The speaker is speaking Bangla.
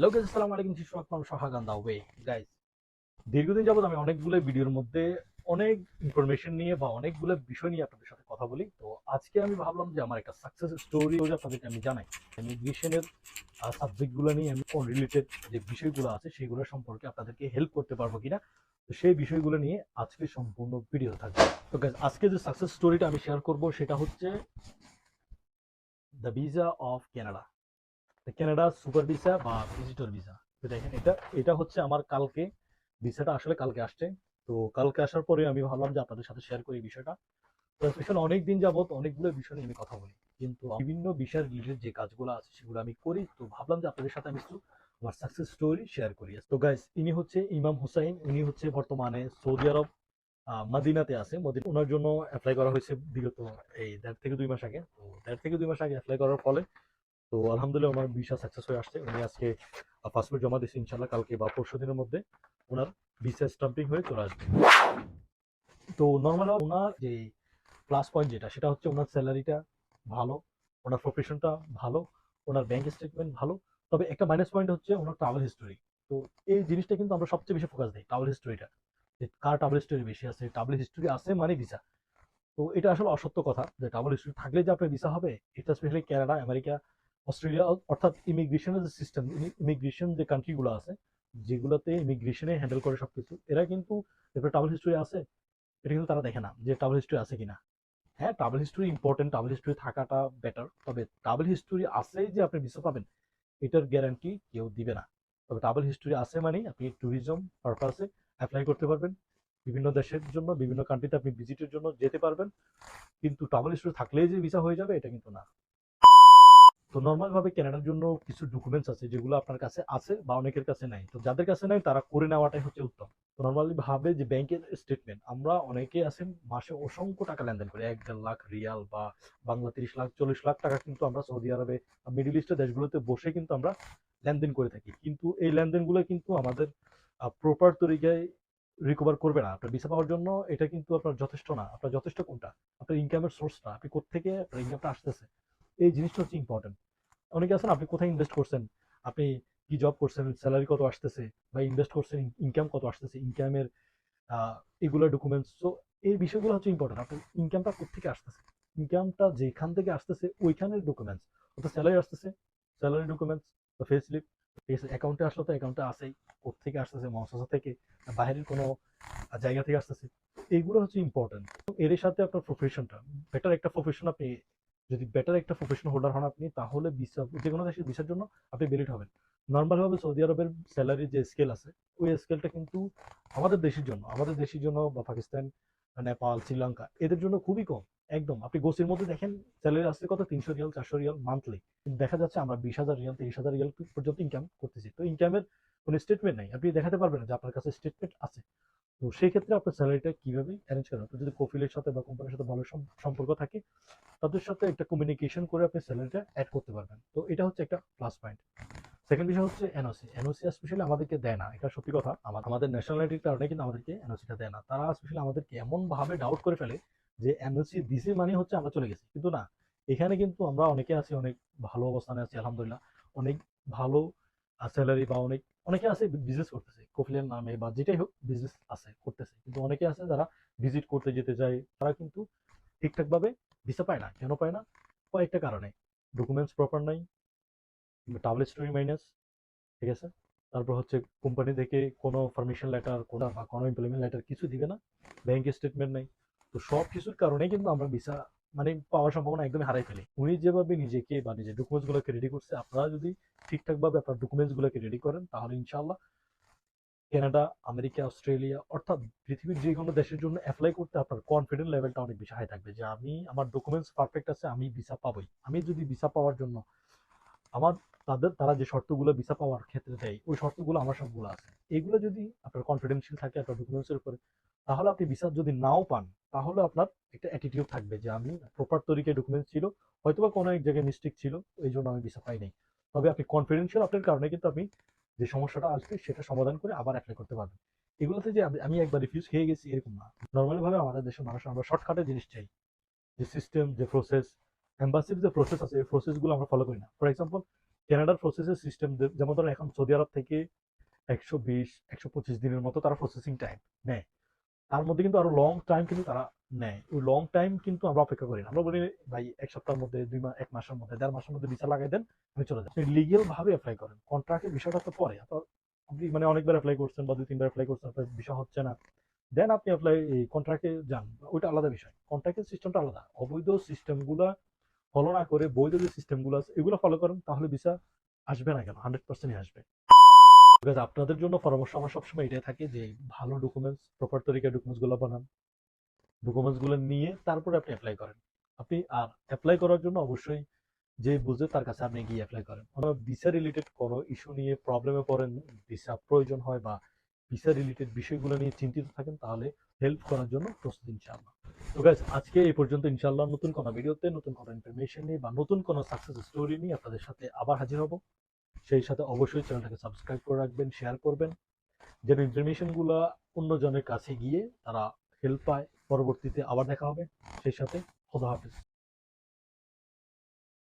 হ্যালো গাইস, আসসালামু আলাইকুম। সোহাগ অন দা ওয়ে। গাইস, দীর্ঘদিন যাবত আমি অনেকগুলো ভিডিওর মধ্যে অনেক ইনফরমেশন নিয়ে বা অনেকগুলো বিষয় নিয়ে আপনাদের সাথে কথা বলি। তো আজকে আমি ভাবলাম যে আমার একটা সাকসেস স্টোরি আপনাদেরকে আমি জানাই। ইমিগ্রেশনের সাবজেক্টগুলো নিয়ে আমি রিলেটেড যে বিষয়গুলো আছে সেগুলো সম্পর্কে আপনাদেরকে হেল্প করতে পারবো কিনা, তো সেই বিষয়গুলো নিয়ে আজকে সম্পূর্ণ ভিডিও থাকবে। তো গাইস, আজকে যে সাকসেস স্টোরিটা আমি শেয়ার করব সেটা হচ্ছে the visa of Canada, Canada super visa বা ভিজিটর ভিসা। তো দেখেন, এটা এটা হচ্ছে আমার কালকে ভিসাটা আসলে কালকে আসছে। তো কালকে আসার পরে আমি ভাবলাম যে আপনাদের সাথে শেয়ার করি এই বিষয়টা। তো স্পেশাল অনেক দিন যাবত অনেকগুলো বিষয় নিয়ে আমি কথা বলি, কিন্তু বিভিন্ন বিষয়ের রিলেটেড যে কাজগুলো আছে সেগুলো আমি করি। তো ভাবলাম যে আপনাদের সাথে আমি একটু আমার সাকসেস স্টোরি শেয়ার করি। তো গাইস, ইনি হচ্ছে ইমাম হুসাইন। উনি হচ্ছে বর্তমানে সৌদি আরব মাদিনাতে আছে। মদিনা ওনার জন্য অ্যাপ্লাই করা হয়েছে বিগত এই 1.5 থেকে 2 মাস আগে। তো 1.5 থেকে 2 মাস আগে অ্যাপ্লাই করার ফলে তো আলহামদুলিল্লাহ ওনার ভিসা সাকসেস হয়ে আসছে। উনি আজকে পাসপোর্ট জমা দিচ্ছে, ইনশাল্লাহ কালকে বা পরশু দিনের মধ্যে ওনার ভিসা স্টাম্পিং হয়ে চলে আসবে। তো নর্মাল ওনার যে প্লাস পয়েন্ট যেটা সেটা হচ্ছে ওনার স্যালারিটা ভালো, ওনার প্রফেশনটা ভালো, ওনার ব্যাংক স্টেটমেন্ট ভালো। তবে একটা মাইনাস পয়েন্ট হচ্ছে ওনার ট্রাভেল হিস্টোরি। তো এই জিনিসটা কিন্তু আমরা সবচেয়ে বেশি ফোকাস দিই, ট্রাভেল হিস্টোরিটা, যে কার ট্রাভেল হিস্টোরি বেশি আছে। ট্রাভেল হিস্টোরি আছে মানে ভিসা। তো এটা আসলে অসত্য কথা যে ট্রাভেল হিস্ট্রি থাকলে যে আপনার ভিসা হবে। এটা স্পেশালি কানাডা, আমেরিকা, অস্ট্রেলিয়া, অর্থাৎ ইমিগ্রেশনের যে সিস্টেম, ইমিগ্রেশন যে কান্ট্রিগুলো আছে যেগুলোতে ইমিগ্রেশনে হ্যান্ডেল করে সবকিছু, এরা কিন্তু এরপরে ট্রাভেল হিস্ট্রি আছে এটা কিন্তু তারা দেখে না যে ট্রাভেল হিস্ট্রি আছে কিনা। হ্যাঁ, travel history important, travel history থাকাটা বেটার। তবে ট্রাভেল হিস্ট্রি আছে যে আপনি ভিসা পাবেন এটার গ্যারান্টি কেউ দিবে না। তবে ট্রাভেল হিস্ট্রি আছে মানে আপনি ট্যুরিজম পারপাসে অ্যাপ্লাই করতে পারবেন, বিভিন্ন দেশের জন্য বিভিন্ন কান্ট্রিতে আপনি ভিজিটের জন্য যেতে পারবেন। কিন্তু ট্রাভেল হিস্ট্রি থাকলেই যে ভিসা হয়ে যাবে এটা কিন্তু না। তো নর্মাল ভাবে কানাডার জন্য কিছু ডকুমেন্টস আছে যেগুলো আপনার কাছে আছে বা অনেকের কাছে নাই। তো যাদের কাছে নাই তারা করে নেওয়াটাই হচ্ছে উত্তম। তো নর্মালি ভাবে যে ব্যাংকের স্টেটমেন্ট, আমরা অনেকে আছেন মাসে অসংখ্য টাকা লেনদেন করি, 1-1.5 লাখ রিয়াল বা বাংলা 30 লাখ 40 লাখ টাকা কিন্তু আমরা সৌদি আরবে মিডল ইস্টের দেশগুলোতে বসে কিন্তু আমরা লেনদেন করে থাকি। কিন্তু এই লেনদেনগুলো কিন্তু আমাদের প্রপার তরিকায় রিকভার করবে না আপনার ভিসা পাওয়ার জন্য। এটা কিন্তু আপনার যথেষ্ট না। আপনার যথেষ্ট কোনটা? আপনার ইনকামের সোর্সটা, আপনি কোত্থেকে আপনার ইনকামটা আসতেছে, এই জিনিসটা হচ্ছে ইম্পর্টেন্ট। অনেকে আছেন আপনি কোথায় ইনভেস্ট করছেন, আপনি কি জব করছেন, স্যালারি কত আসতেছে, বা ইনভেস্ট করছেন ইনকাম কত আসতেছে, ইনকামের এগুলো ডকুমেন্টস। তো এই বিষয়গুলো হচ্ছে ইম্পর্টেন্ট। আপনার ইনকামটা কোথেকে আসতেছে, ইনকামটা যেখান থেকে আসতেছে ওইখানের ডকুমেন্টস। অর্থাৎ স্যালারি আসতেছে, স্যালারি ডকুমেন্টস, তো ফে স্লিপ, অ্যাকাউন্টে আসলো তো অ্যাকাউন্টে আসেই, কোথেকে আসতেছে, মহাশাসা থেকে না বাইরের কোনো জায়গা থেকে আসতেছে। এইগুলো হচ্ছে ইম্পর্টেন্ট। এর সাথে আপনার প্রফেশনটা, বেটার একটা প্রফেশন আপনি যদি বেটার একটা প্রফেশন হোল্ডার হন আপনি, তাহলে ভিসা যে কোনো দেশের ভিসার জন্য আপনি বেরিট হবেন। নর্মাল ভাবে সৌদি আরবের স্যালারি যে স্কেল আছে ওই স্কেলটা কিন্তু আমাদের দেশের জন্য বা পাকিস্তান, নেপাল, শ্রীলঙ্কা এদের জন্য খুবই কম। একদম আপনি গোসির মধ্যে দেখেন স্যালারি আসছে কত, 300 রিয়াল 400 রিয়াল মান্থলি। দেখা যাচ্ছে আমরা 20,000 রিয়াল 30,000 রিয়াল পর্যন্ত ইনকাম করতেছি। তো ইনকামের কোনো স্টেটমেন্ট নাই, আপনি দেখাতে পারবেন না যে আপনার কাছে স্টেটমেন্ট আছে। তো সেই ক্ষেত্রে আপনার স্যালারিটা কিভাবে অ্যারেঞ্জ করেন, আপনার যদি কফিলের সাথে বা কোম্পানির সাথে ভালো সম্পর্ক থাকে তাদের সাথে একটা কমিউনিকেশন করে আপনি স্যালারিটা অ্যাড করতে পারবেন। তো এটা হচ্ছে একটা প্লাস পয়েন্ট। সেকেন্ড বিষয় হচ্ছে এনওসি। এনওসি স্পেশালি আমাদেরকে দেয় না, এটা সত্যি কথা। আমাদের ন্যাশনালিটির কারণে কিন্তু আমাদেরকে এনওসিটা দেয় না। তারা স্পেশালি আমাদেরকে এমন ভাবে ডাউট করে ফেলে যে এনওসি দিছে মানে হচ্ছে আমরা চলে গেছি, কিন্তু না। এখানে কিন্তু আমরা অনেকে আছি, অনেক ভালো অবস্থানে আছি আলহামদুলিল্লাহ, অনেক ভালো স্যালারি বা অনেকে আছে বিজনেস করতেছে কফিলের নামে বা যেটাই হোক বিজনেস আছে করতেছে, কিন্তু অনেকে আছে যারা ভিজিট করতে যেতে যায় তারা কিন্তু ঠিকঠাক ভাবে ভিসা পায় না। কেন পায় না? কয়েকটা কারণে। ডকুমেন্টস প্রপার নাই, ট্রাভেল স্টোরি মাইনাস, ঠিক আছে? তারপর হচ্ছে কোম্পানি থেকে কোনো পারমিশন লেটার কোনো বা কোনো এমপ্লয়মেন্ট লেটার কিছু দিবে না, ব্যাংক স্টেটমেন্ট নাই। তো সব কিছুর কারণে কিন্তু আমরা ভিসা পাওয়ার সম্ভাবনা একদমই হারাই ফেলি। উনি যেভাবে নিজেকে বা নিজের ডকুমেন্টস গুলোকে রেডি করছে, আপনারা যদি ঠিকঠাক ভাবে আপনার ডকুমেন্টস গুলোকে রেডি করেন তাহলে ইনশাল্লাহ কানাডা, আমেরিকা, অস্ট্রেলিয়া অর্থাৎ পৃথিবীর যে কোনো দেশের জন্য অ্যাপ্লাই করতে আপনার কনফিডেন্ট লেভেলটা অনেক বেশি হাই থাকবে যে আমি আমার ডকুমেন্টস পারফেক্ট আছে, আমি ভিসা পাবোই। আমি যদি ভিসা পাওয়ার জন্য আমার তারা যে শর্তগুলো ভিসা পাওয়ার ক্ষেত্রে দেয় ওই শর্তগুলো আমার সবগুলো আছে, এগুলো যদি আপনার কনফিডেন্সিয়াল থাকে আপনার ডকুমেন্টসের উপরে, তাহলে আপনি ভিসা যদি নাও পান তাহলে আপনার একটা অ্যাটিটিউড থাকবে যে আমি প্রপার তরিকায় ডকুমেন্টস ছিল, হয়তোবা কোনো এক জায়গায় মিস্টেক ছিল এই জন্য আমি ভিসা পাই নাই। তবে আপনি কনফিডেন্সিয়াল আপনার কারণে কিন্তু আপনি যে সমস্যাটা আসবে সেটা সমাধান করে আবার অ্যাপ্লাই করতে পারবেন। এগুলোতে যে আমি একবার রিফিউজ খেয়ে গেছি এরকম না। নর্মালি ভাবে আমাদের দেশের মানুষ আমরা শর্টকাটে জিনিস চাই, যে সিস্টেম, যে প্রসেস, এম্বাসির যে প্রসেস আছে এই প্রসেসগুলো আমরা ফলো করি না। ফর এক্সাম্পল কানাডার প্রসেসের সিস্টেম, যেমন ধরেন এখন সৌদি আরব থেকে 120-125 দিনের মতো তারা প্রসেসিং টাইম নেয়। তার মধ্যে কিন্তু আরো লং টাইম কিন্তু তারা নেয়। ওই লং টাইম কিন্তু আমরা অপেক্ষা করি না। আমরা বলি ভাই 1 সপ্তাহের মধ্যে, 2 মাস, 1 মাসের মধ্যে, 1.5 মাসের মধ্যে ভিসা লাগাই দেন, আমি চলে যাই। আপনি লিগ্যাল ভাবে এপ্লাই করেন। কন্ট্রাক্টের বিষয়টা তো পরে। আপনি মানে অনেকবার এপ্লাই করছেন বা 2-3 বার এপ্লাই করছেন, আপনার ভিসা হচ্ছে না। দেন আপনি এপ্লাই এই কন্ট্রাক্টে যান। ওইটা আলাদা বিষয়। কন্ট্রাক্টের সিস্টেমটা আলাদা। অবৈধ সিস্টেমগুলা ফলো না করে বৈধ যে সিস্টেমগুলো আছে এগুলো ফলো করেন, তাহলে ভিসা আসবে না কেন? 100%ই আসবে। বিকজ আপনাদের জন্য পরামর্শ আমার সবসময় এটাই থাকে যে ভালো ডকুমেন্টস, প্রপার তরিকায় ডকুমেন্টস গুলো বানান। ডকুমেন্টস গুলো নিয়ে তারপরে আপনি অ্যাপ্লাই করেন। আপনি আর অ্যাপ্লাই করার জন্য অবশ্যই যে বুঝে তার কাছে আপনি গিয়ে অ্যাপ্লাই করেন। ভিসা রিলেটেড কোনো ইস্যু নিয়ে প্রবলেমে পড়েন, ভিসা প্রয়োজন হয় বা ভিসা রিলেটেড বিষয়গুলো নিয়ে চিন্তিত থাকেন, তাহলে হেল্প করার জন্য প্রস্তুত ইনশাআল্লাহ। তো গাইস, আজকে এই পর্যন্ত। ইনশাআল্লাহ নতুন কোনো ভিডিওতে, নতুন কোনো ইনফরমেশন নিয়ে বা নতুন কোনো সাকসেস স্টোরি নিয়ে আপনাদের সাথে আবার হাজির হব। সেই সাথে অবশ্যই চ্যানেলটাকে সাবস্ক্রাইব করে রাখবেন, শেয়ার করবেন, যেন ইনফরমেশনগুলো অন্যজনের কাছে গিয়ে তারা হেল্প পায়। পরবর্তীতে আবার দেখা হবে। সেই সাথে খোদা হাফেজ।